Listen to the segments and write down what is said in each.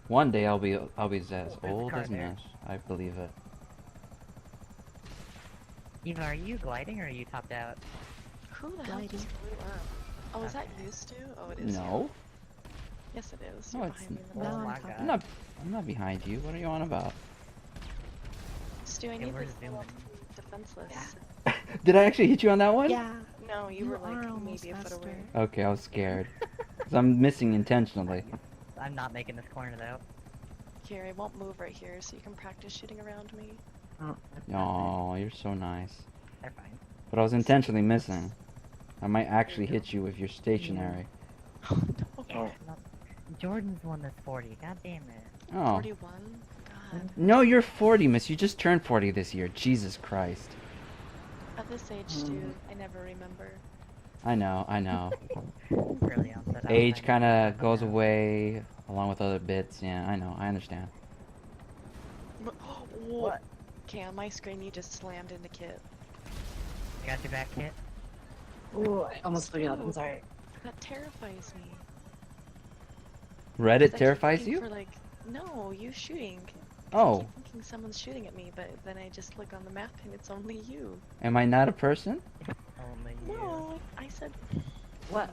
One day I'll be as there's a old car as there. Mish. I believe it. Eva, are you gliding or are you topped out? Who the hell Gliding. just blew up? Oh, is that Okay. you, Stu? Oh, it is you. No. Yes, it is. No, You're it's behind me in the Oh Now back. I'm my top. I'm god. not. I'm not behind you. What are you on about? Stu, I Okay, need we're this little zooming. defenseless. Did I actually hit you on that one? Yeah, No, you you were like are almost maybe a foot faster. away. Okay, I was scared. Cause I'm missing intentionally. I'm not making this corner though. Here, I won't move right here, so you can practice shooting around me. Oh, Oh, you're so nice. They're fine. But I was intentionally missing. I might actually There you hit you if you're stationary. Oh, no. Yeah. Not... Jordan's the one that's 40. God damn it. Oh. 41? God. No, you're 40, miss. You just turned 40 this year. Jesus Christ. At this age, Stu, I never remember. I know, I know. Really upset. Age kind of goes away along with other bits. Yeah, I know. I understand. What? Okay, on my screen, you just slammed into Kit. I got your back, Kit. Ooh, I almost forgot. I'm sorry. That terrifies me. Reddit 'Cause I keep terrifies looking you? For, like, no, you shooting. 'Cause I Oh, keep thinking someone's shooting at me, but then I just look on the map and it's only you. am I not a person? Only you. No, I said, What?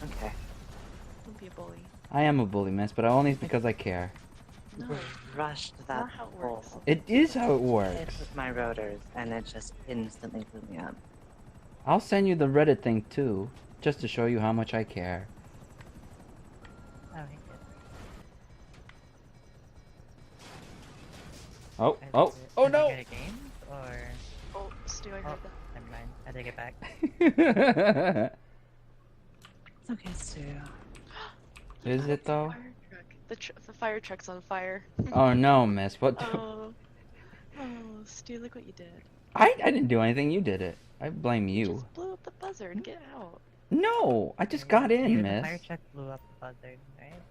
Okay. don't be a bully. I am a bully, miss, but only because I care. No, Rushed that not how it works. hole. It is how it Hit works. with my rotors, and it just instantly blew me up. I'll send you the Reddit thing too, just to show you how much I care. Oh, hey, Kit. Oh, oh, oh Are no! you good at games, or... Oh, Stu, I Oh, heard that. never mind. I take it back. It's okay, Stu. Is it though? Fire truck. The fire truck's on fire. Oh no, miss. What? Oh, oh, Stu, look what you did. I didn't do anything. You did it. I blame You you. just blew up the buzzard. Get out. No, I just Yeah, got in, the miss. fire truck blew up the buzzard, right?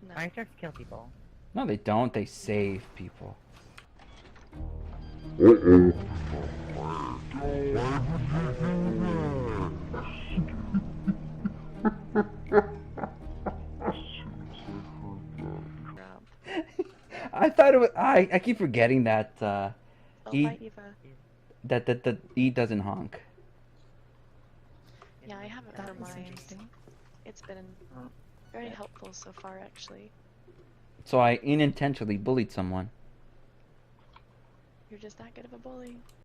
No. Fire trucks kill people. No, they don't. They save people. Drop. I thought it was. I keep forgetting that Oh, E bye, Eva. that the E doesn't honk. Yeah, I have it That for was mine. interesting. It's been Oh, very good. helpful so far, actually. So I unintentionally bullied someone. You're just that good of a bully.